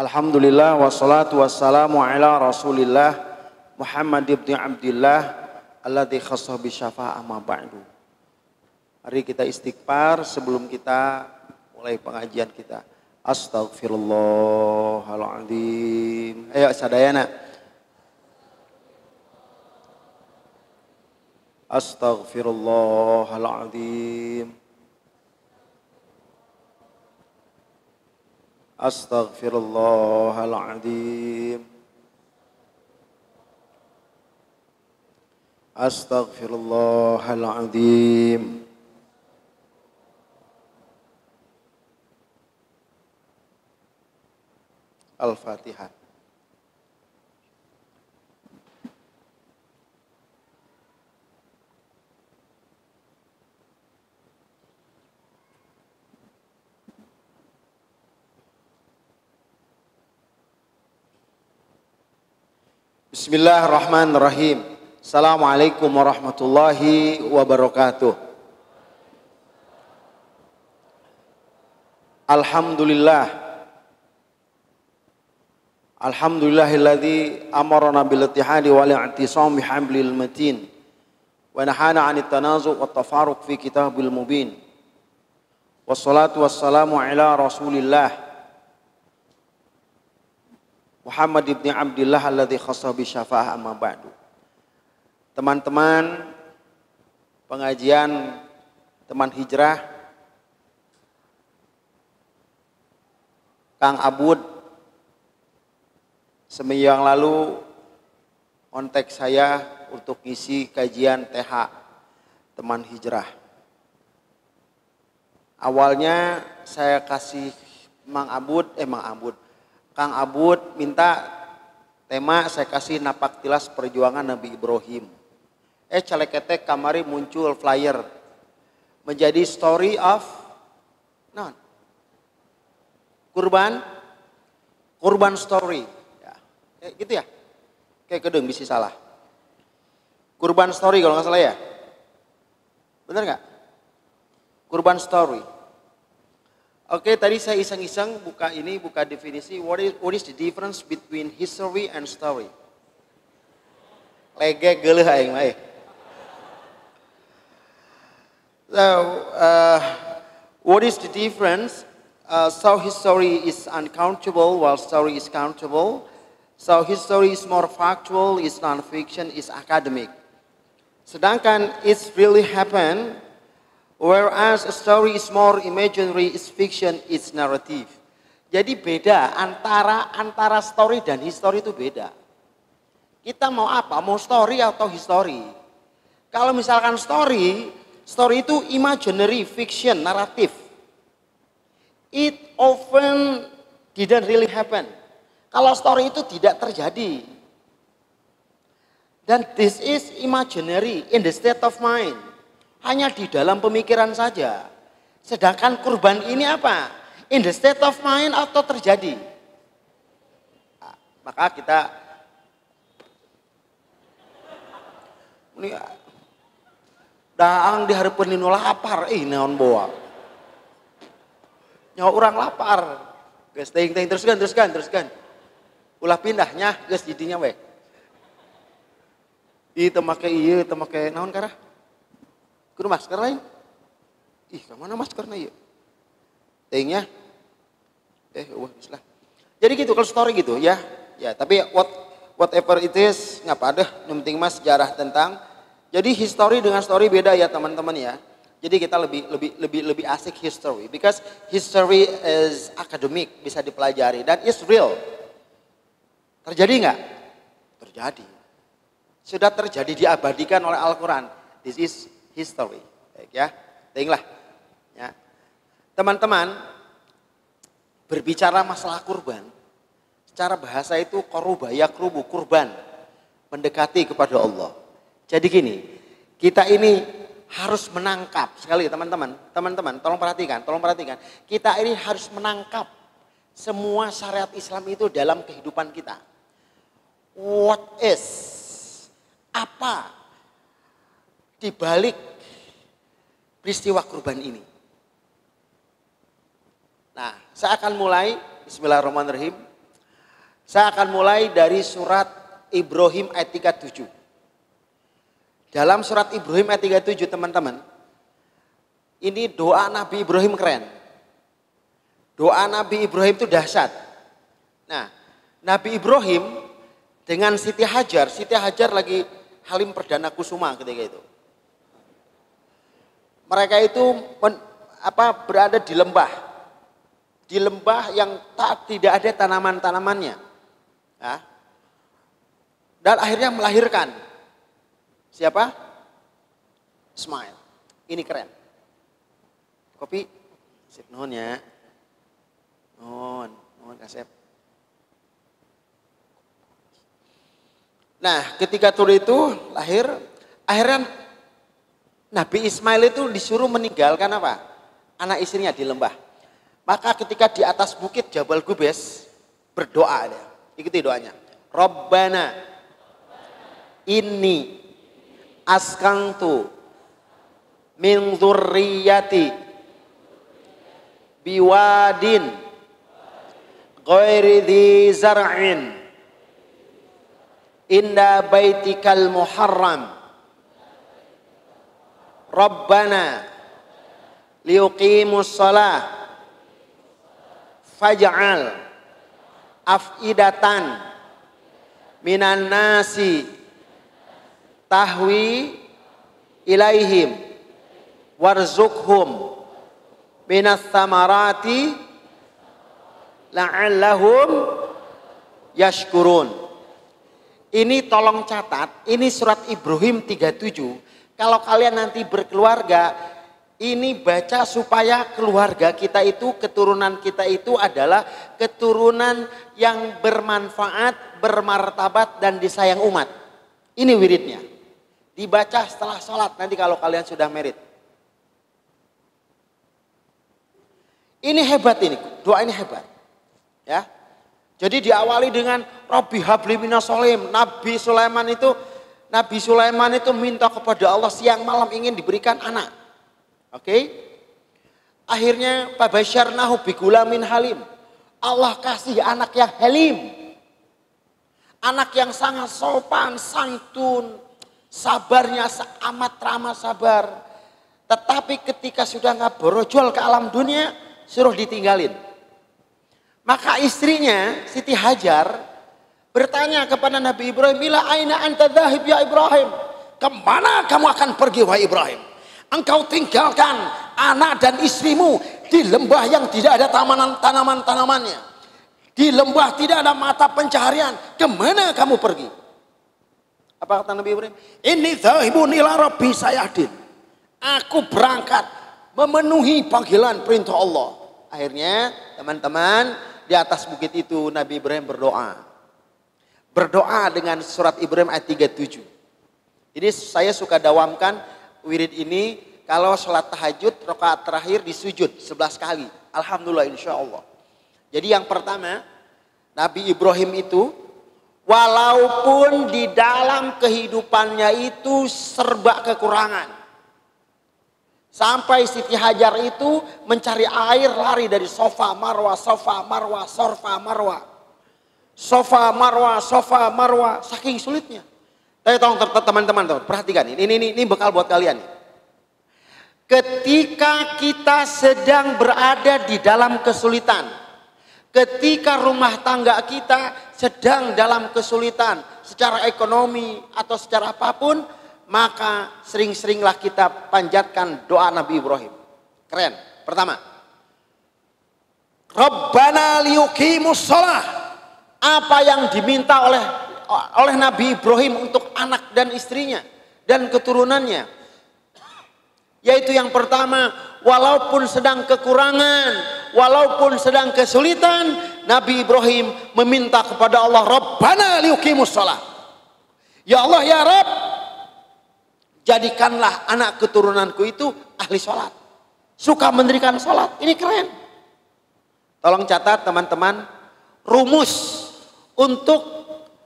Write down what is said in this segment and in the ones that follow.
Alhamdulillah wassalatu wassalamu ala Rasulillah Muhammad ibn Abdillah alladzi khassa bi syafa'ah ma ba'du. Mari kita istighfar sebelum kita mulai pengajian kita. Astaghfirullahaladzim. Ayo sadayana. Astaghfirullahaladzim. Astaghfirullahaladzim. Astaghfirullahaladzim. Al-Fatihah. Bismillahirrahmanirrahim. Assalamualaikum warahmatullahi wabarakatuh. Alhamdulillah. Alhamdulillahilladzi amarna bil ittihadi wal i'tisam bihamlil matin wa nahana 'anit tanazu' wat tafaruq fi kitabil mubin. Wassalatu wassalamu ala Rasulillah Muhammad ibn Abdillah alladzi khassa bi syafa'ah amma ba'du. Teman-teman pengajian teman hijrah, Kang Abud seminggu yang lalu kontak saya untuk ngisi kajian TH teman hijrah. Awalnya saya kasih Kang Abud minta tema, saya kasih napak tilas perjuangan Nabi Ibrahim. Calekete kamari muncul flyer menjadi story of kurban story ya. Gitu ya, kayak kedeng bisa salah, kurban story kalau nggak salah ya, bener nggak? Kurban story. Oke, tadi saya iseng-iseng buka definisi. What is the difference between history and story? Lege geuleuh aing mah. So, what is the difference? So history is uncountable while story is countable. So history is more factual, is non-fiction, is academic. Sedangkan it's really happened. Whereas a story is more imaginary, is fiction, it's narrative. Jadi beda antara story dan history itu beda. Kita mau apa? Mau story atau history? Kalau misalkan story itu imaginary, fiction, naratif. It often didn't really happen. Kalau story itu tidak terjadi. Dan this is imaginary in the state of mind. Hanya di dalam pemikiran saja. Sedangkan kurban ini apa? In the state of mind atau terjadi. Nah, maka kita ini daang dihareupeun nu lapar, naon boa. Nyawa orang lapar. Geus teuing teruskan. Ulah pindahnya geus di dinya we. Ieu teu make naon karah? Kudu masker lain. Kemana maskernya ya? Tengnya. Bismillah. Jadi gitu kalau story gitu ya. Ya, tapi whatever it is, ngapa ada, yang penting mas sejarah tentang. Jadi history dengan story beda ya teman-teman ya. Jadi kita lebih asik history because history is academic, bisa dipelajari dan is real. Terjadi nggak? Terjadi. Sudah terjadi, diabadikan oleh Al-Quran. This is history, baik ya, tinglah. Ya. Teman-teman, berbicara masalah kurban, secara bahasa itu korubaya krubu, kurban, mendekati kepada Allah. Jadi gini, kita ini harus menangkap, sekali teman-teman, tolong perhatikan, kita ini harus menangkap semua syariat Islam itu dalam kehidupan kita. What is, apa di balik peristiwa kurban ini. Nah, saya akan mulai. Bismillahirrahmanirrahim. Saya akan mulai dari surat Ibrahim ayat 37. Dalam surat Ibrahim ayat 37 teman-teman, ini doa Nabi Ibrahim keren. Doa Nabi Ibrahim itu dahsyat. Nah, Nabi Ibrahim dengan Siti Hajar lagi Halim Perdana Kusuma ketika itu. Mereka itu berada di lembah yang tidak ada tanaman-tanamannya. Ya. Dan akhirnya melahirkan siapa? Ismail. Ini keren. Kopi, sip nuhun ya. Nuhun kasep. Nah, ketika tur itu lahir, akhirnya Nabi Ismail itu disuruh meninggalkan apa? Anak istrinya di lembah. Maka ketika di atas bukit Jabal Gubes berdoa dia. Ikuti doanya. Rabbana inni askantu min dzurriyyati biwadin ghairi dzi zar'in inda baitikal muharram Rabbana liuqimus shalah faj'al afidatan minan nasi tahwi ilaihim warzuqhum minas samarati la'allahum yashkurun. Ini tolong catat, ini surat Ibrahim 37. Kalau kalian nanti berkeluarga, ini baca supaya keluarga kita itu, keturunan kita itu adalah keturunan yang bermanfaat, bermartabat dan disayang umat. Ini wiridnya. Dibaca setelah sholat nanti kalau kalian sudah merit. Ini hebat ini, doa ini hebat. Ya. Jadi diawali dengan Rabbi habli minas sholihin. Nabi Sulaiman itu minta kepada Allah siang malam ingin diberikan anak. Oke? Akhirnya fabasyarnahu bigulamin halim. Allah kasih anak yang halim. Anak yang sangat sopan, santun, sabarnya amat ramah sabar. Tetapi ketika sudah ngaborojol ke alam dunia, suruh ditinggalin. Maka istrinya Siti Hajar bertanya kepada Nabi Ibrahim, "Ila aina anta dzahib ya Ibrahim?" Kemana kamu akan pergi wahai Ibrahim? Engkau tinggalkan anak dan istrimu di lembah yang tidak ada tanaman-tanamannya. Di lembah tidak ada mata pencaharian. Kemana kamu pergi? Apa kata Nabi Ibrahim? Inni dzahibun ila rabbi sayahdin. Aku berangkat memenuhi panggilan perintah Allah. Akhirnya teman-teman di atas bukit itu Nabi Ibrahim berdoa. Berdoa dengan surat Ibrahim ayat 37. Ini saya suka dawamkan wirid ini kalau sholat tahajud rakaat terakhir disujud 11 kali. Alhamdulillah insya Allah. Jadi yang pertama Nabi Ibrahim itu walaupun di dalam kehidupannya itu serba kekurangan. Sampai Siti Hajar itu mencari air lari dari sofa marwah, sofa marwah, sorfa marwah. Sofa marwah, sofa marwah, saking sulitnya. Tapi tolong teman-teman perhatikan ini bekal buat kalian. Ketika kita sedang berada di dalam kesulitan, ketika rumah tangga kita sedang dalam kesulitan secara ekonomi atau secara apapun, maka sering-seringlah kita panjatkan doa Nabi Ibrahim. Keren. Pertama, Rabbana liyuqimus shalah. Apa yang diminta oleh Nabi Ibrahim untuk anak dan istrinya dan keturunannya. Yaitu yang pertama, walaupun sedang kekurangan, walaupun sedang kesulitan, Nabi Ibrahim meminta kepada Allah, Rabbana liyuqimus shalah. Ya Allah ya Rabb, jadikanlah anak keturunanku itu ahli sholat. Suka mendirikan sholat. Ini keren. Tolong catat teman-teman. Rumus untuk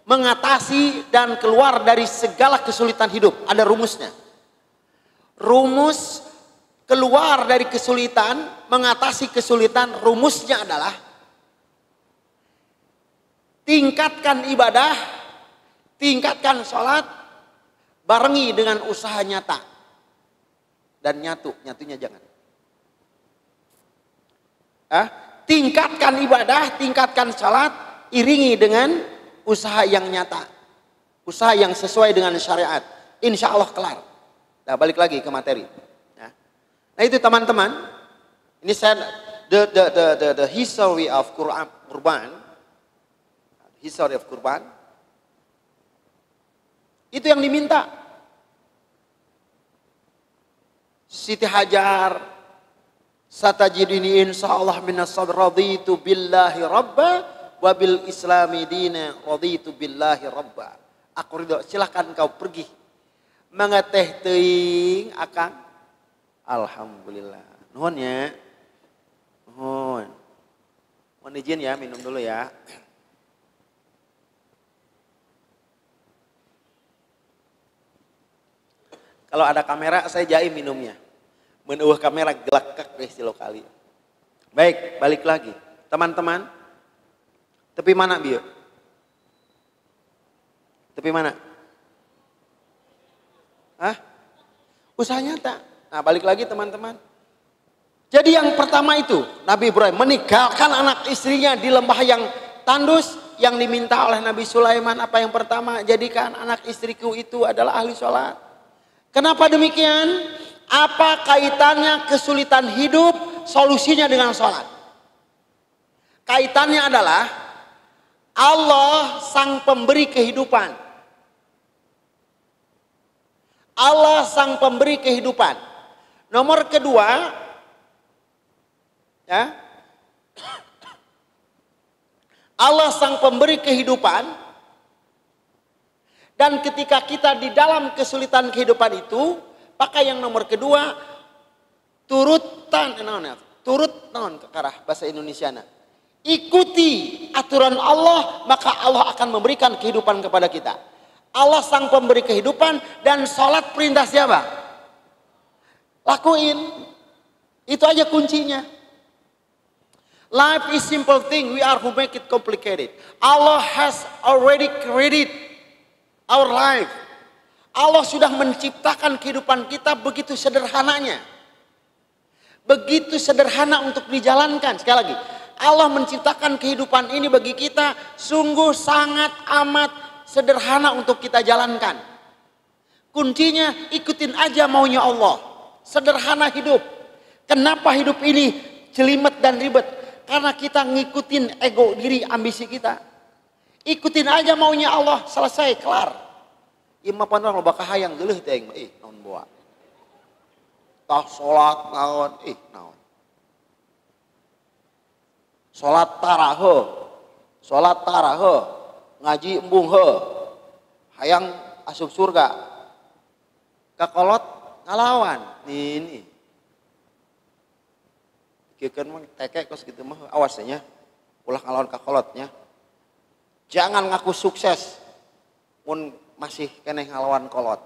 mengatasi dan keluar dari segala kesulitan hidup. Ada rumusnya. Rumus keluar dari kesulitan, mengatasi kesulitan, rumusnya adalah tingkatkan ibadah, tingkatkan sholat, barengi dengan usaha nyata. Dan nyatunya jangan. Tingkatkan ibadah, tingkatkan sholat, iringi dengan usaha yang nyata. Usaha yang sesuai dengan syariat. Insya Allah kelar. Nah, balik lagi ke materi. Nah itu teman-teman. Ini saya the history of Kurban. History of Kurban. Itu yang diminta. Siti Hajar, satajidini insyaallah minas sabr raditu billahi rabba wa bil islami dina raditu billahi rabba. Aku ridho, silahkan kau pergi. Mengeteh teuing akang. Alhamdulillah. Nuhun ya. Nuhun. Mohon izin ya, minum dulu ya. Kalau ada kamera saya jaim minumnya. Meneueuh kamera gelakak deh silo kali. Baik, balik lagi. Teman-teman. Tepi mana bieu? Tepi mana? Usaha nyata. Nah, balik lagi teman-teman. Jadi yang pertama itu Nabi Ibrahim meninggalkan anak istrinya di lembah yang tandus yang diminta oleh Nabi Sulaiman. Apa yang pertama? Jadikan anak istriku itu adalah ahli sholat. Kenapa demikian? Apa kaitannya kesulitan hidup solusinya dengan sholat? Kaitannya adalah Allah sang pemberi kehidupan. Allah sang pemberi kehidupan. Nomor kedua, ya, Allah sang pemberi kehidupan. Dan ketika kita di dalam kesulitan kehidupan itu, maka yang nomor kedua, turut ke arah bahasa Indonesiana. Ikuti aturan Allah, maka Allah akan memberikan kehidupan kepada kita. Allah sang pemberi kehidupan dan sholat perintah siapa? Lakuin. Itu aja kuncinya. Life is simple thing, we are who make it complicated. Allah has already created our life. Allah sudah menciptakan kehidupan kita begitu sederhananya. Begitu sederhana untuk dijalankan. Sekali lagi, Allah menciptakan kehidupan ini bagi kita sungguh sangat amat sederhana untuk kita jalankan. Kuncinya ikutin aja maunya Allah. Sederhana hidup. Kenapa hidup ini jelimet dan ribet? Karena kita ngikutin ego diri, ambisi kita. Ikutin aja maunya Allah, selesai, kelar. Imam pandang loba kahayang geuleuh teh naon boa. Tah salat naon, naon. Salat tarahe, ngaji embung hayang asup surga. Kakolot ngalawan. Ini. Kikeun mah teke kos kitu mah awas nya. Ulah ngalawan kakolotnya. Jangan ngaku sukses mun masih keneh ngalawan kolot.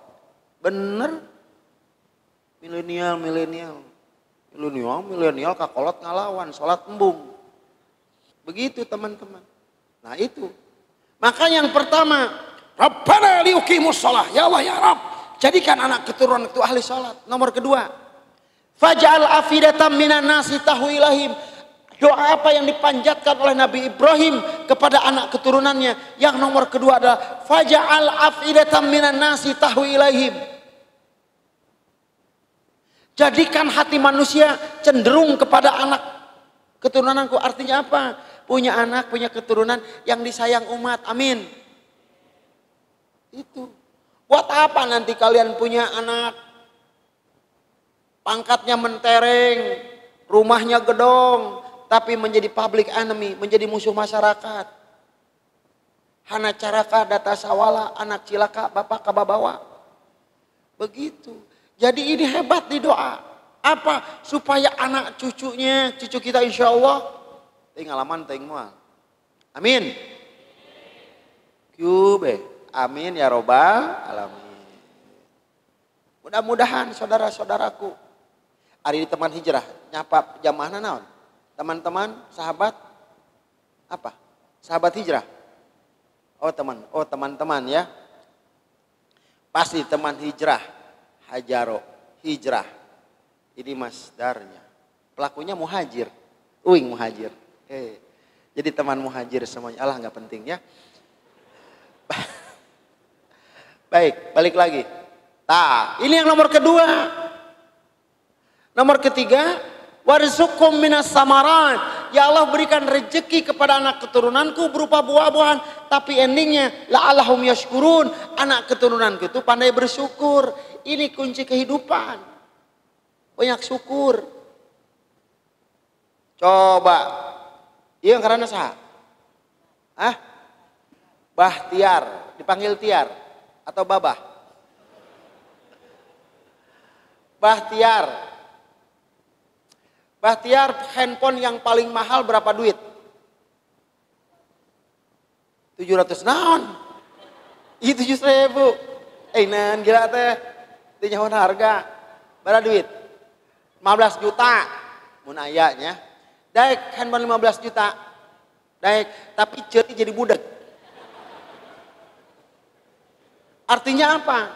Bener. Milenial kakolot ngalawan salat embung. Begitu teman-teman. Nah itu. Maka yang pertama, Rabbana liuqimus shalah. Ya Allah ya Rabb, jadikan anak keturunan itu ahli salat. Nomor kedua, faj'al afidatam minan nasi tahwi ilahim. Doa apa yang dipanjatkan oleh Nabi Ibrahim kepada anak keturunannya? Yang nomor kedua adalah faj'al afidatam minan nasi tahwi ilahim. Jadikan hati manusia cenderung kepada anak keturunanku. Artinya apa? Punya anak, punya keturunan yang disayang umat. Amin. Itu. Buat apa nanti kalian punya anak pangkatnya mentereng, rumahnya gedong, tapi menjadi public enemy, menjadi musuh masyarakat. Hana caraka data sawala, anak cilaka, bapak kababawa. Begitu. Jadi ini hebat di doa. Apa? Supaya anak cucunya, cucu kita insya Allah ngalaman teuing moal. Amin. Kyube. Amin ya robbal alamin. Mudah-mudahan saudara-saudaraku hari di teman hijrah nyapa jamaahna naon? Teman-teman, sahabat apa? Sahabat hijrah. Oh teman, oh teman-teman ya. Pasti teman hijrah. Hajaro, hijrah. Ini masdarnya. Pelakunya muhajir. Uing muhajir. Jadi teman muhajir semuanya. Allah nggak penting ya. Baik, balik lagi. Ini yang nomor kedua. Nomor ketiga, warzuqhum minas samarat. Ya Allah berikan rezeki kepada anak keturunanku berupa buah-buahan. Tapi endingnya, la'allahum yashkurun. Anak keturunanku itu pandai bersyukur. Ini kunci kehidupan. Banyak syukur. Coba. Iya karena sah. Bahtiar. Dipanggil Tiar. Atau Babah. Bahtiar. Bahtiar handphone yang paling mahal berapa duit? 700 naon. Itu 700.000. Nan gila teh. Itu nyawa harga. Berapa duit? 15 juta. Mun ayanya. Daek handphone 15 juta. Daek. Tapi ceri jadi budak. Artinya apa?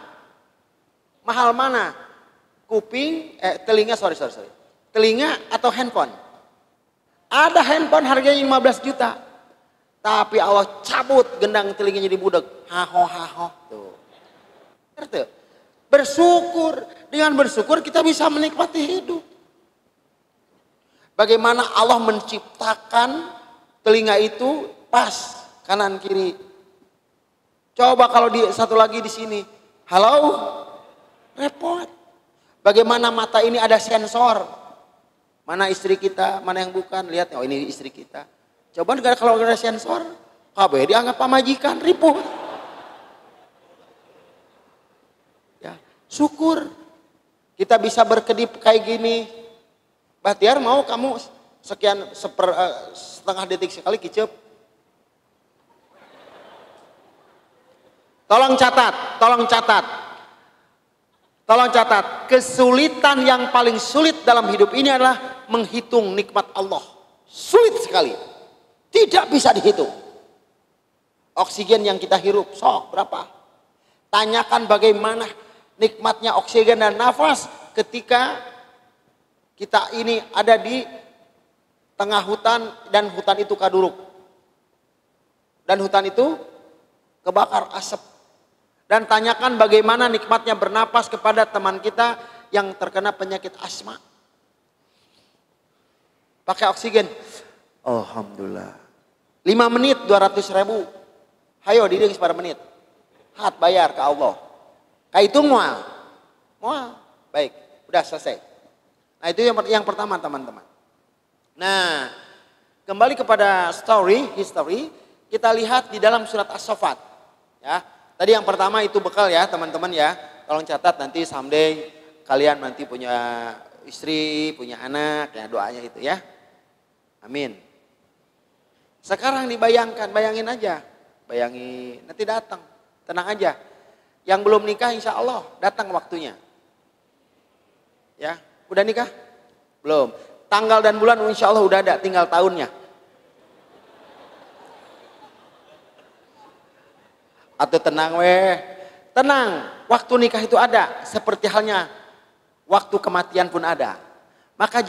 Mahal mana? Kuping, telinga, sorry. Telinga atau handphone? Ada handphone harganya 15 juta. Tapi Allah cabut gendang telinganya jadi budak. Haho. Tuh. Ngerti? Bersyukur. Dengan bersyukur kita bisa menikmati hidup. Bagaimana Allah menciptakan telinga itu pas kanan kiri. Coba kalau satu lagi di sini. Halo? Repot. Bagaimana mata ini ada sensor. Mana istri kita, mana yang bukan. Lihat, oh ini istri kita. Coba kalau ada sensor. KB dianggap pamajikan, ribut. Ya, syukur. Kita bisa berkedip kayak gini. Bahtiar mau kamu sekian setengah detik sekali kicep. Tolong catat. Kesulitan yang paling sulit dalam hidup ini adalah menghitung nikmat Allah. Sulit sekali. Tidak bisa dihitung. Oksigen yang kita hirup, sok berapa? Tanyakan bagaimana nikmatnya oksigen dan nafas ketika kita ini ada di tengah hutan dan hutan itu kaduruk. Dan hutan itu kebakar asap. Dan tanyakan bagaimana nikmatnya bernapas kepada teman kita yang terkena penyakit asma. Pakai oksigen. Alhamdulillah. 5 menit 200.000. Hayo diri pada menit. Hat bayar ke Allah. Kayak itu mual. Baik, udah selesai. Nah itu yang pertama teman-teman. Nah kembali kepada history. Kita lihat di dalam surat As-Saffat. Ya. Tadi yang pertama itu bekal ya teman-teman ya. Tolong catat nanti someday kalian nanti punya istri, punya anak. Ya doanya itu ya. Amin. Sekarang bayangin aja. Bayangin, nanti datang. Tenang aja. Yang belum nikah insya Allah datang waktunya. Ya, udah nikah? Belum. Tanggal dan bulan insya Allah udah ada, tinggal tahunnya. Atau tenang tenang, waktu nikah itu ada, seperti halnya waktu kematian pun ada. Maka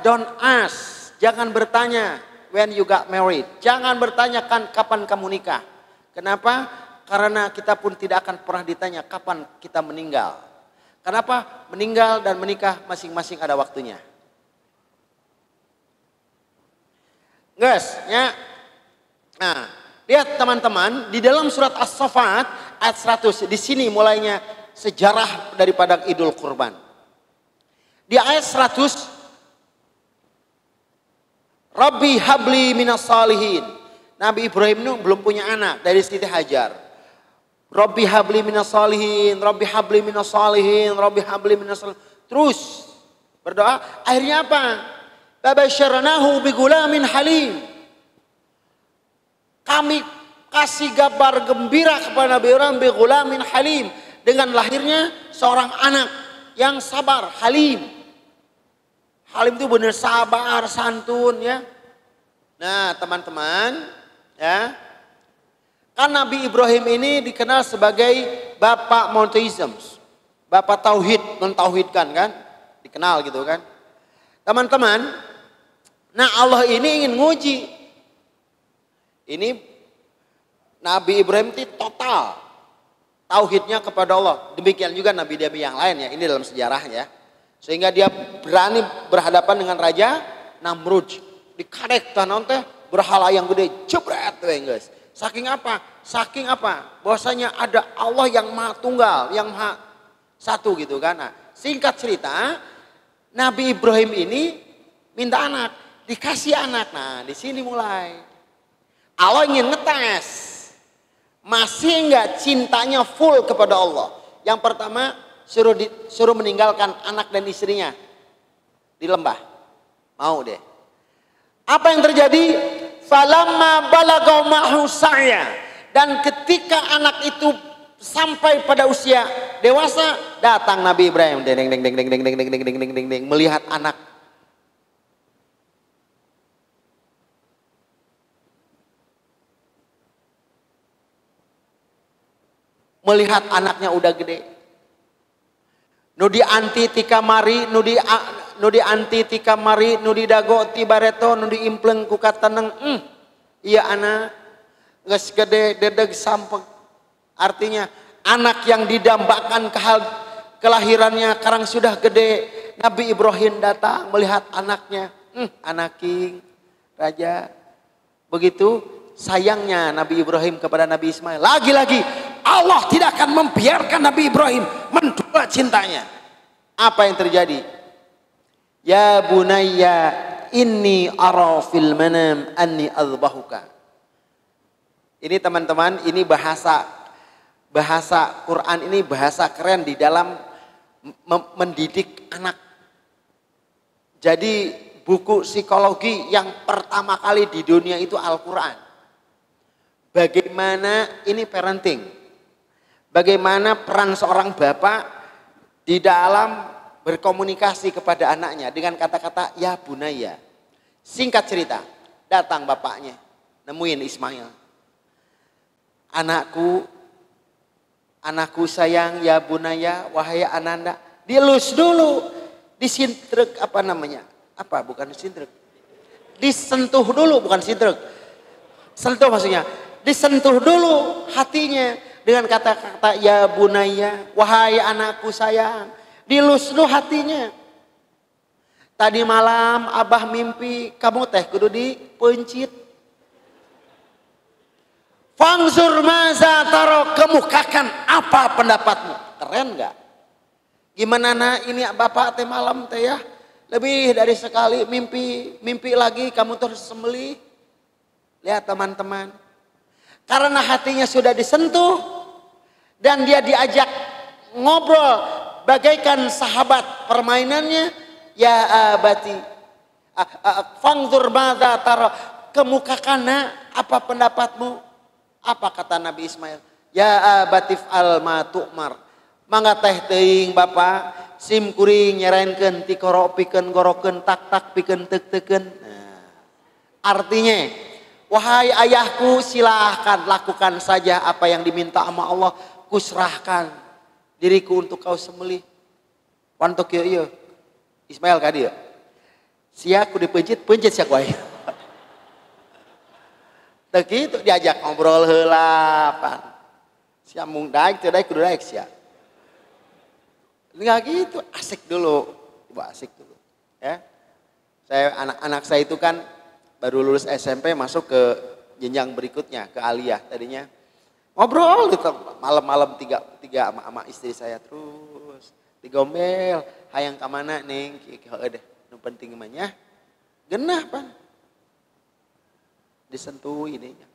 don't ask, jangan bertanya when you got married. Jangan bertanya kapan kamu nikah. Kenapa? Karena kita pun tidak akan pernah ditanya kapan kita meninggal. Kenapa? Meninggal dan menikah masing-masing ada waktunya. Guys, ya. Nah, lihat teman-teman, di dalam surat As-Saffat ayat 100, di sini mulainya sejarah daripada Idul Kurban. Di ayat 100, Rabbi habli minas salihin. Nabi Ibrahim itu belum punya anak dari Siti Hajar. Rabbi habli minas salihin, Rabbi habli minas salihin, Rabbi habli minas salihin. Terus berdoa, akhirnya apa? Babasyarnahu bigulamin halim. Kami kasih kabar gembira kepada Nabi Ibrahim bigulamin halim, dengan lahirnya seorang anak yang sabar, halim. Halim itu benar sabar, santun ya. Nah, teman-teman, ya. Kan Nabi Ibrahim ini dikenal sebagai bapak monotheism. Bapak tauhid, mentauhidkan kan? Dikenal gitu kan? Teman-teman, nah Allah ini ingin nguji. Ini Nabi Ibrahim itu total tauhidnya kepada Allah. Demikian juga nabi-nabi yang lain ya. Ini dalam sejarahnya. Sehingga dia berani berhadapan dengan Raja Namrud. Dikarek tanah teh berhala yang gede. Jebret guys. Saking apa? Saking apa? Bahwasanya ada Allah yang maha tunggal, yang maha satu gitu kan. Nah, singkat cerita, Nabi Ibrahim ini minta anak, dikasih anak. Nah, di sini mulai Allah ingin ngetes. Masih enggak cintanya full kepada Allah? Yang pertama, suruh meninggalkan anak dan istrinya di lembah. Mau deh. Apa yang terjadi? Falamma balagha ma'hu sa'ya. Dan ketika anak itu sampai pada usia dewasa, datang Nabi Ibrahim deng deng deng deng deng deng deng deng deng deng melihat anak. Melihat anaknya udah gede. Nudi anti tika mari, nudi anti tika mari, nudi dago ti bareto, nudi impleng ku kateneng. Iya anak geus gede dedeg sampeng. Artinya anak yang didambakan kelahirannya karang sudah gede. Nabi Ibrahim datang melihat anaknya. Anak king raja. Begitu sayangnya Nabi Ibrahim kepada Nabi Ismail. Lagi-lagi Allah tidak akan membiarkan Nabi Ibrahim mendua cintanya. Apa yang terjadi? Ya bunayya inni ara fil manam anni azbahuka. Ini teman-teman, ini bahasa Quran ini bahasa keren di dalam mendidik anak. Jadi buku psikologi yang pertama kali di dunia itu Al-Quran. Bagaimana ini parenting? Bagaimana peran seorang bapak di dalam berkomunikasi kepada anaknya dengan kata-kata ya bunaya. Singkat cerita, datang bapaknya, nemuin Ismail. Anakku sayang ya bunaya, wahai ananda. Dielus dulu, disintrek apa namanya? Apa bukan disintrek? Disentuh dulu, bukan sintrek. Sentuh maksudnya. Disentuh dulu hatinya dengan kata-kata ya bunaya, wahai anakku sayang. Dilus dulu hatinya. Tadi malam abah mimpi kamu teh kudu dipencit. Fangzur maza taro, kemukakan apa pendapatmu? Keren gak? Gimana nak ini bapak teh malam teh ya? Lebih dari sekali mimpi lagi kamu terus sembelih. Lihat teman-teman. Karena hatinya sudah disentuh dan dia diajak ngobrol bagaikan sahabat permainannya. Ya abati, fangzur maza taro, kemukakan nak apa pendapatmu? Apa kata Nabi Ismail? Ya abatif al ma tu'mar. Mangga teh teuing Bapak sim kuring nyerainkeun ti korok pikeun gorokeun tak pikeun teuk-teukeun. Nah, artinya wahai ayahku silahkan lakukan saja apa yang diminta sama Allah, kusrahkan diriku untuk kau sembelih. Wantok ieu Ismail ka dieu. Sia ku dipencit sia wae. Teu kitu diajak ngobrol heula pan. Sia mung daek teu daek kudu daek sia. Enggak gitu, asik dulu. Coba asik dulu. Ya. Anak-anak saya itu kan baru lulus SMP masuk ke jenjang berikutnya ke aliyah tadinya. Ngobrol gitu malam-malam tiga sama istri saya terus digombel, hayang ka mana ning kieu deh. Nu penting mah nya genah pan. Disentuh ininya.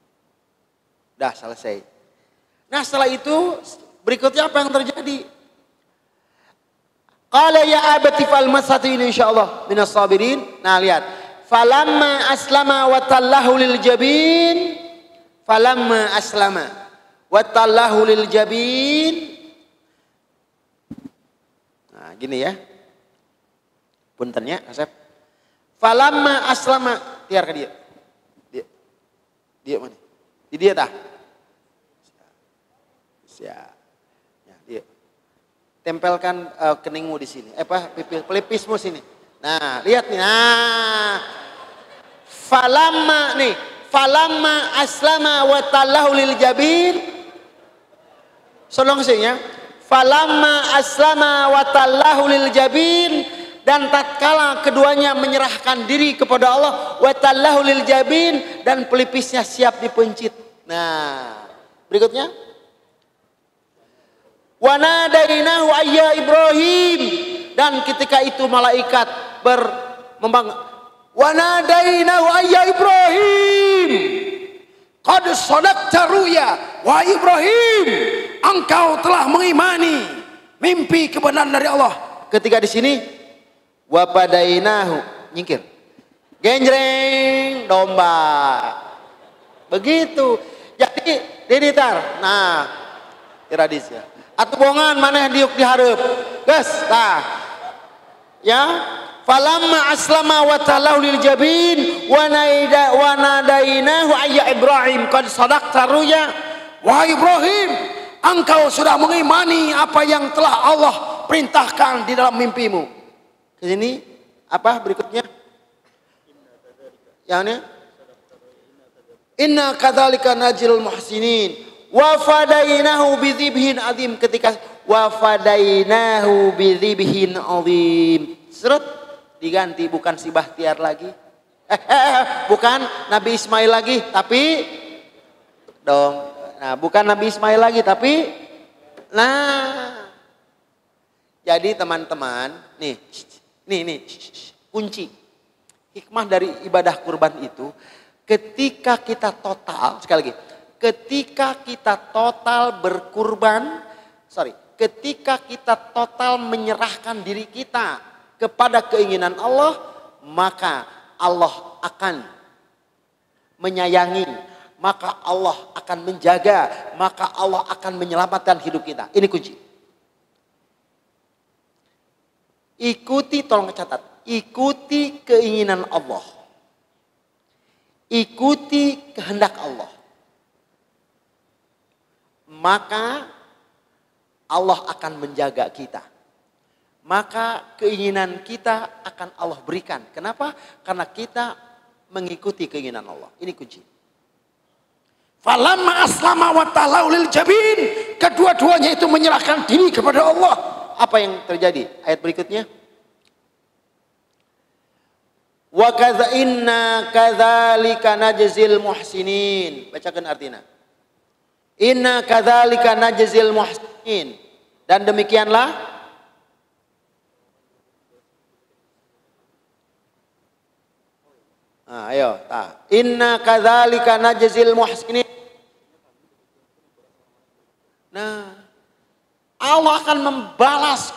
Dah selesai. Nah setelah itu berikutnya apa yang terjadi? Qala ya abati fal masatu ini insyaallah minas sabirin. Nah lihat. Falamma aslama wa tallahu lil jabin. Falamma aslama wa tallahu lil jabin. Nah gini ya. Puntennya Asep. Falamma aslama tiar ke dia. Dia mana? Di dia tah. Ya. Ya, dia. Tempelkan keningmu di sini. Pelipismu sini. Nah, lihat nih. Nah. Falamma aslama wa tallahu lil jabin. Solong singnya. Falamma aslama wa tallahu lil jabin, dan tatkala keduanya menyerahkan diri kepada Allah, wa tallahu lil jabin, dan pelipisnya siap dipencit. Nah, berikutnya. Wa nadainahu ayya Ibrahim, dan ketika itu malaikat wa nadainahu ayya Ibrahim qad sadaqta ruya, wa Ibrahim, engkau telah mengimani mimpi kebenaran dari Allah. Ketika di sini wa padainahu, nyingkir, genjreng domba, begitu. Jadi dinitar, nah tradisi atuh bongan maneh diuk dihareup geus tah ya. Falamma aslama wa tallahu lil jabin wa nadainahu ayya Ibrahim qad sadaqta ruya, wahai Ibrahim, engkau sudah mengimani apa yang telah Allah perintahkan di dalam mimpimu. Ke sini apa berikutnya? Yang ini inna kadzalika najzil muhsinin wa fadainahu bidzibhin adzim. Ketika wa fadainahu bidzibhin adzim, seret diganti, bukan si Bahtiar lagi, bukan Nabi Ismail lagi, tapi dong, nah bukan Nabi Ismail lagi, tapi nah, jadi teman-teman, nih kunci hikmah dari ibadah kurban itu, ketika kita total, sekali lagi, ketika kita total berkurban, ketika kita total menyerahkan diri kita kepada keinginan Allah, maka Allah akan menyayangi, maka Allah akan menjaga, maka Allah akan menyelamatkan hidup kita. Ini kunci. Ikuti, tolong catat, ikuti keinginan Allah, ikuti kehendak Allah, maka Allah akan menjaga kita. Maka keinginan kita akan Allah berikan. Kenapa? Karena kita mengikuti keinginan Allah. Ini kunci. Falamma aslama wa tallahu lil jabin, kedua-duanya itu menyerahkan diri kepada Allah. Apa yang terjadi? Ayat berikutnya. Wa kadza inna kadzalika najzil muhsinin. Bacakan artinya. Inna kadzalika najzil muhsinin. Dan demikianlah ayo, inna kadzalika najzil muhsinin. Nah, Allah akan membalas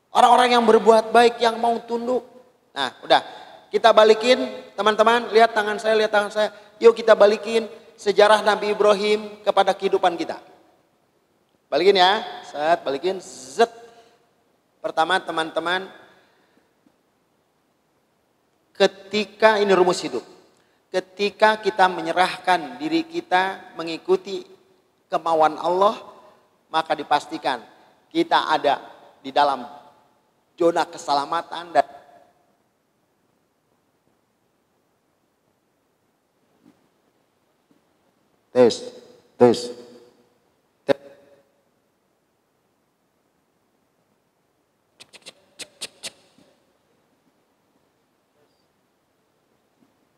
orang-orang yang berbuat baik, yang mau tunduk. Nah, udah, kita balikin teman-teman, lihat tangan saya, lihat tangan saya. Yuk kita balikin sejarah Nabi Ibrahim kepada kehidupan kita. Balikin ya, balikin, zet. Pertama teman-teman, ketika ini rumus hidup, ketika kita menyerahkan diri kita mengikuti kemauan Allah, maka dipastikan kita ada di dalam zona keselamatan dan tes.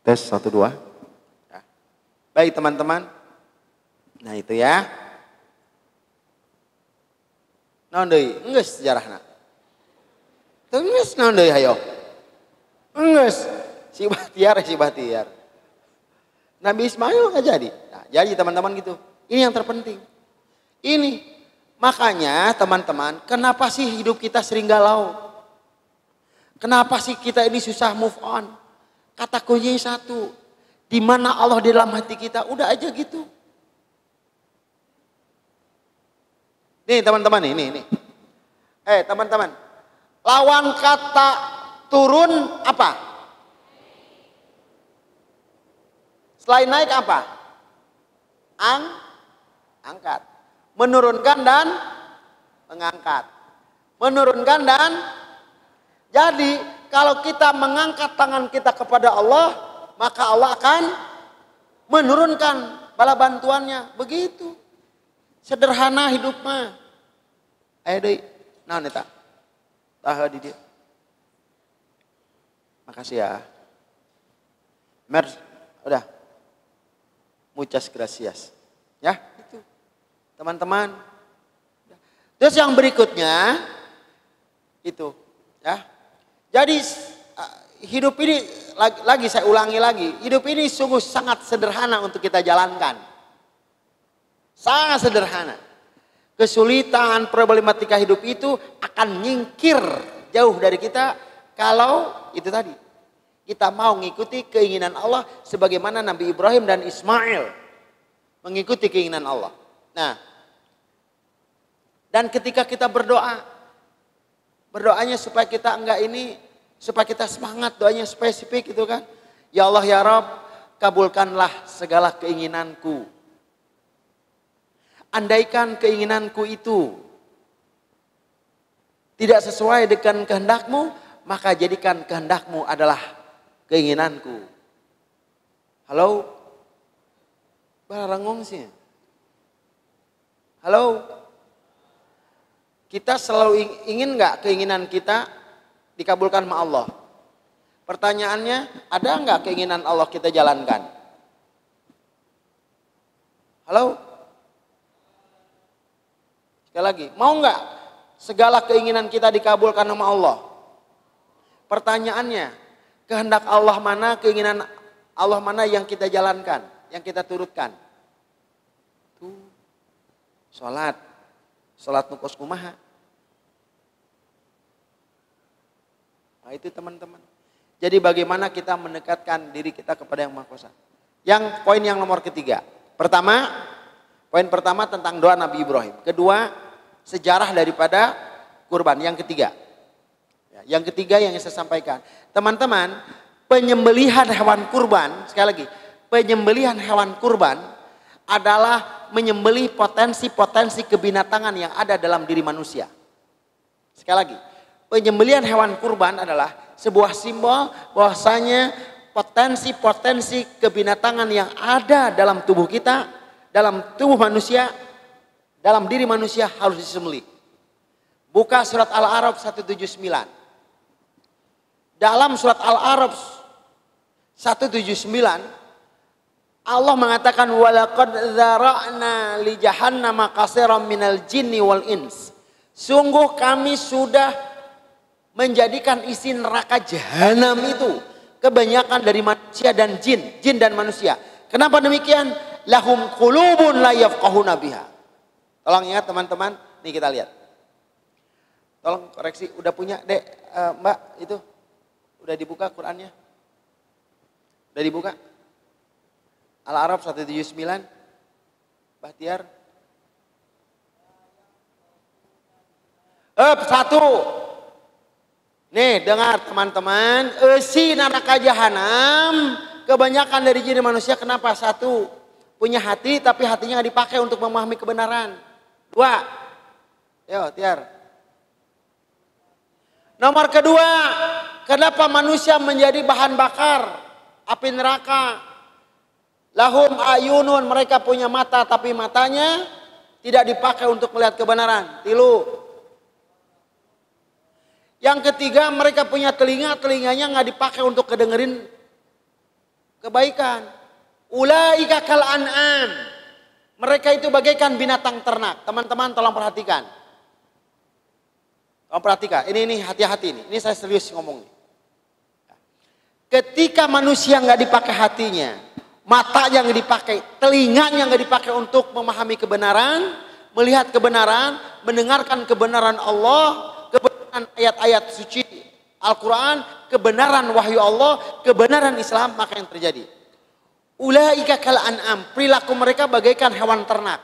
Tes 1 2. Ya. Baik teman-teman. Nah itu ya. Naon deui? Enggeus sejarahna. Teu geus naon deui hayo. Enggeus. Si Bahtiar. Nabi Ismail enggak jadi. Nah, jadi teman-teman gitu. Ini yang terpenting. Ini makanya teman-teman, kenapa sih hidup kita sering galau? Kenapa sih kita ini susah move on? Kata kuncinya satu, di mana Allah di dalam hati kita, udah aja gitu. Nih teman-teman, ini. Teman-teman, lawan kata turun apa? Selain naik apa? Angkat. menurunkan dan mengangkat. Menurunkan dan jadi kalau kita mengangkat tangan kita kepada Allah, maka Allah akan menurunkan bala bantuannya. Begitu. Sederhana hidup mah. Ayo deui. Naon eta? Taha di dia. Makasih ya. Mer, udah. Muchas gracias. Ya, itu. Teman-teman. Terus yang berikutnya itu, ya. Jadi hidup ini lagi saya ulangi lagi, hidup ini sungguh sangat sederhana untuk kita jalankan. Sangat sederhana. Kesulitan, problematika hidup itu akan nyingkir jauh dari kita kalau itu tadi. Kita mau mengikuti keinginan Allah sebagaimana Nabi Ibrahim dan Ismail mengikuti keinginan Allah. Nah, dan ketika kita berdoa, berdoanya supaya kita enggak ini, supaya kita semangat, doanya spesifik gitu kan. Ya Allah ya Rabb, kabulkanlah segala keinginanku. Andaikan keinginanku itu tidak sesuai dengan kehendakmu, maka jadikan kehendakmu adalah keinginanku. Halo? Barangong sih. Halo? Kita selalu ingin nggak keinginan kita dikabulkan sama Allah? Pertanyaannya, ada nggak keinginan Allah kita jalankan? Halo? Sekali lagi, mau nggak segala keinginan kita dikabulkan sama Allah? Pertanyaannya, kehendak Allah mana, keinginan Allah mana yang kita jalankan, yang kita turutkan? Tuh, sholat nukos kumaha. Nah itu teman-teman. Jadi bagaimana kita mendekatkan diri kita kepada yang Maha Kuasa. Yang poin yang nomor ketiga. Poin pertama tentang doa Nabi Ibrahim. Kedua, sejarah daripada kurban. Yang ketiga. Yang ketiga yang saya sampaikan. Teman-teman, penyembelihan hewan kurban, sekali lagi, penyembelihan hewan kurban adalah menyembelih potensi-potensi kebinatangan yang ada dalam diri manusia. Sekali lagi, penyembelihan hewan kurban adalah sebuah simbol bahwasanya potensi-potensi kebinatangan yang ada dalam tubuh kita, dalam tubuh manusia, dalam diri manusia harus disembelih. Buka surat Al-A'raf 179. Dalam surat Al-A'raf 179 Allah mengatakan walaqad dzara'na li jahannama katsiran minal jinni wal ins. Sungguh kami sudah menjadikan isi neraka jahanam itu kebanyakan dari manusia dan jin dan manusia. Kenapa demikian? Lahum qulubun la yafqahuna biha. Tolong ingat teman-teman, nih kita lihat. Tolong koreksi, udah punya Dek, Mbak itu? Udah dibuka Qurannya? Udah dibuka? Al-A'raf 179. Bahtiar. Satu. Nih dengar teman-teman. Isi neraka jahanam. Kebanyakan dari jin manusia kenapa? Satu. Punya hati tapi hatinya gak dipakai untuk memahami kebenaran. Dua. Yo Tiar. Nomor kedua. Kenapa manusia menjadi bahan bakar api neraka? Lahum ayunun, mereka punya mata tapi matanya tidak dipakai untuk melihat kebenaran. Tilu. Yang ketiga, mereka punya telinga, telinganya nggak dipakai untuk kedengerin kebaikan. Ulaika kal an'am. Mereka itu bagaikan binatang ternak. Teman-teman tolong perhatikan. Tolong perhatikan. Ini hati-hati nih. Ini saya serius ngomong nih. Ketika manusia nggak dipakai hatinya, matanya nggak dipakai, telinganya nggak dipakai untuk memahami kebenaran, melihat kebenaran, mendengarkan kebenaran Allah, kebenaran ayat-ayat suci Al-Quran, kebenaran wahyu Allah, kebenaran Islam, maka yang terjadi. Ulaika kal an'am, perilaku mereka bagaikan hewan ternak.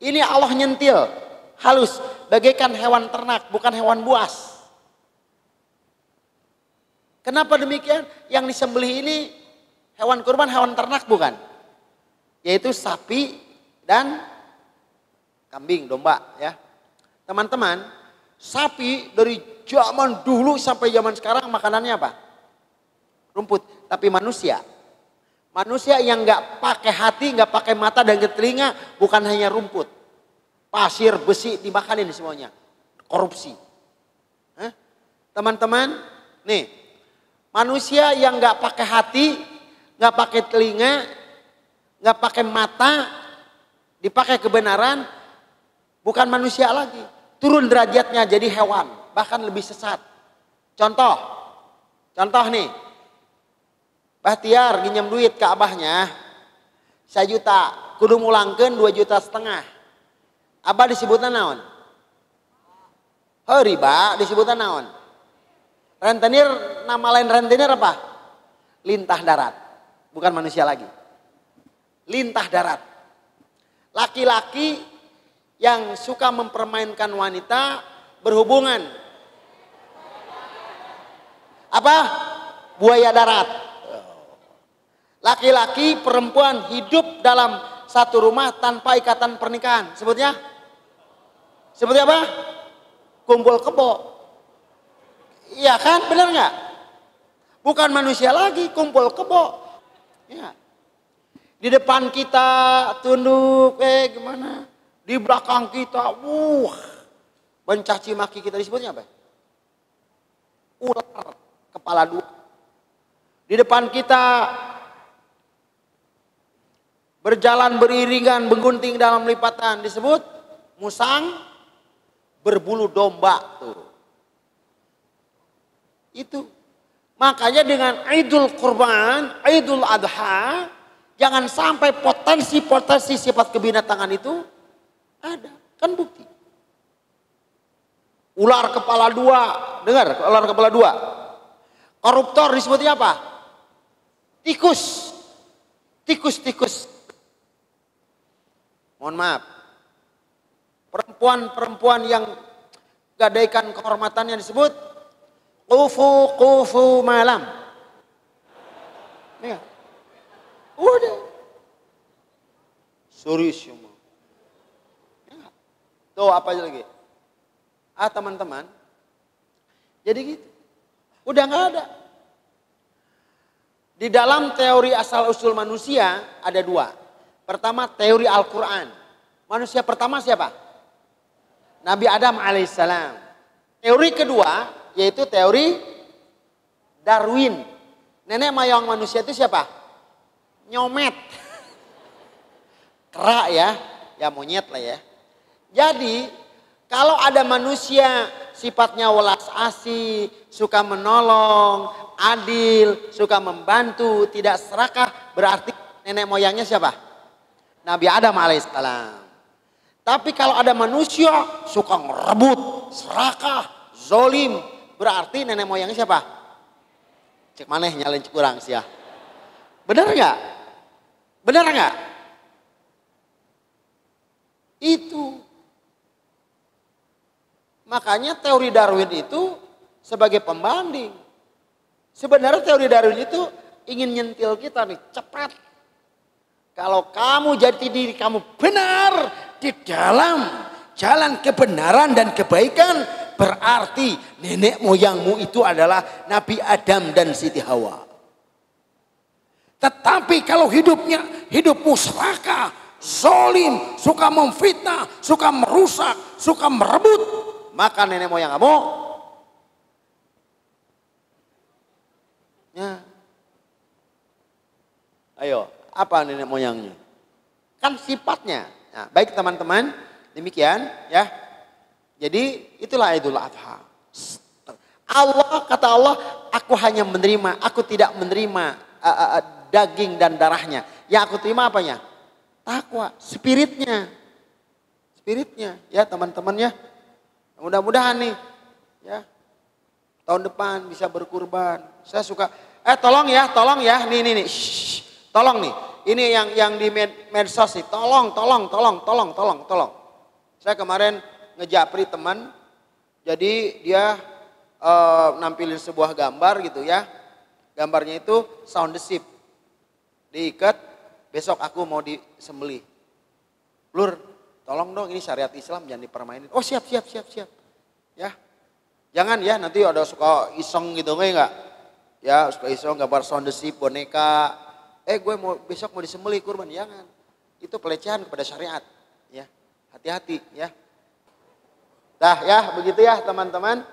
Ini Allah nyentil, halus, bagaikan hewan ternak, bukan hewan buas. Kenapa demikian? Yang disembelih ini hewan kurban, hewan ternak bukan? Yaitu sapi dan kambing, domba ya. Teman-teman, sapi dari zaman dulu sampai zaman sekarang makanannya apa? Rumput. Tapi manusia yang nggak pakai hati, nggak pakai mata dan telinga, bukan hanya rumput, pasir, besi dimakanin semuanya. Korupsi. Teman-teman, nih manusia yang nggak pakai hati, nggak pakai telinga, nggak pakai mata, dipakai kebenaran, bukan manusia lagi. Turun derajatnya jadi hewan, bahkan lebih sesat. Contoh nih. Bahtiar nginjem duit ke abahnya 1 juta, kudu mulangkeun 2,5 juta. Abah disebutna naon? Riba disebutna naon? Rentenir, nama lain rentenir apa? Lintah darat. Bukan manusia lagi. Lintah darat. Laki-laki yang suka mempermainkan wanita berhubungan. Apa? Buaya darat. Laki-laki perempuan hidup dalam satu rumah tanpa ikatan pernikahan. Sebutnya apa? Kumpul kebo. Iya kan, benar nggak? Bukan manusia lagi, kumpul kebo. Ya. Di depan kita tunduk, gimana? Di belakang kita, mencaci maki kita, disebutnya apa? Ular kepala 2. Di depan kita berjalan beriringan, menggunting dalam lipatan, disebut musang berbulu domba tuh. Itu. Makanya dengan Idul Kurban, Idul Adha, jangan sampai potensi-potensi sifat kebinatangan itu ada. Kan bukti. Ular kepala 2, dengar, ular kepala 2. Koruptor disebutnya apa? Tikus. Mohon maaf, perempuan yang gadaikan kehormatannya disebut kufu malam. Ya. Udah. Serius semua. Ya. Tuh apa lagi? Teman-teman. Jadi gitu. Udah nggak ada. Di dalam teori asal usul manusia ada 2. Pertama teori Al-Quran. Manusia pertama siapa? Nabi Adam alaihissalam. Teori kedua yaitu teori Darwin. Nenek moyang manusia itu siapa? Nyomet. Kera ya monyet lah ya. Jadi kalau ada manusia sifatnya welas asih, suka menolong, adil, suka membantu, tidak serakah, berarti nenek moyangnya siapa? Nabi Adam alaihissalam. Tapi kalau ada manusia suka ngerebut, serakah, zolim, berarti nenek moyangnya siapa? Cek maneh nyalain kurang sih ya. Benar nggak? Itu. Makanya teori Darwin itu sebagai pembanding. Sebenarnya teori Darwin itu ingin nyentil kita nih, cepat. Kalau kamu jati diri kamu benar di dalam jalan kebenaran dan kebaikan, berarti nenek moyangmu itu adalah Nabi Adam dan Siti Hawa. Tetapi kalau hidupmu serakah, zolim, suka memfitnah, suka merusak, suka merebut, maka nenek moyang kamu ayo, apa nenek moyangnya? Kan sifatnya. Nah, baik teman-teman, demikian ya. Jadi itulah Idul Adha. Kata Allah, aku hanya menerima, aku tidak menerima daging dan darahnya. Yang aku terima apanya? Takwa, spiritnya. Ya teman-teman ya. Mudah-mudahan nih ya. Tahun depan bisa berkurban. Saya suka, tolong ya. Nih. Tolong nih, ini yang di medsos nih, tolong. Saya kemarin ngejapri teman, jadi dia nampilin sebuah gambar gitu ya. Gambarnya itu sound the ship, diikat, besok aku mau disembelih. Lur, tolong dong ini syariat Islam jangan dipermainin. Oh siap. Ya. Jangan ya nanti ada suka iseng gitu enggak? Ya suka iseng gambar sound the sheep, boneka. Gue besok mau disembelih kurban, jangan. Itu pelecehan kepada syariat. Ya, hati-hati ya. Dah ya begitu ya teman-teman.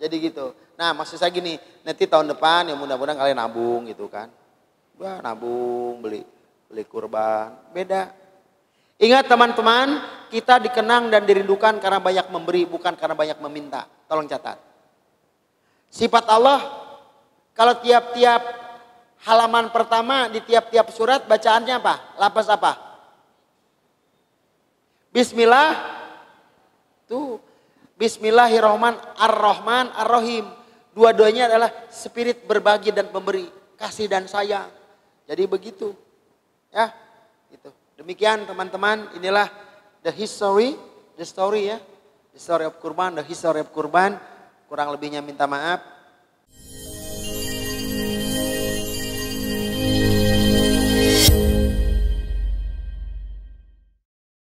Jadi gitu. Nah maksud saya gini, nanti tahun depan ya mudah-mudahan kalian nabung gitu kan. Wah nabung beli kurban, beda. Ingat teman-teman, kita dikenang dan dirindukan karena banyak memberi, bukan karena banyak meminta. Tolong catat. Sifat Allah, kalau tiap-tiap halaman pertama di tiap-tiap surat bacaannya apa? Lafaz apa? Bismillah. Tuh. Bismillahirrahmanirrahim, Ar-Rahim. Dua-duanya adalah spirit berbagi dan memberi, kasih dan sayang. Jadi begitu. Ya, gitu. Demikian teman-teman, inilah the story ya. The story of kurban, the history of kurban. Kurang lebihnya minta maaf.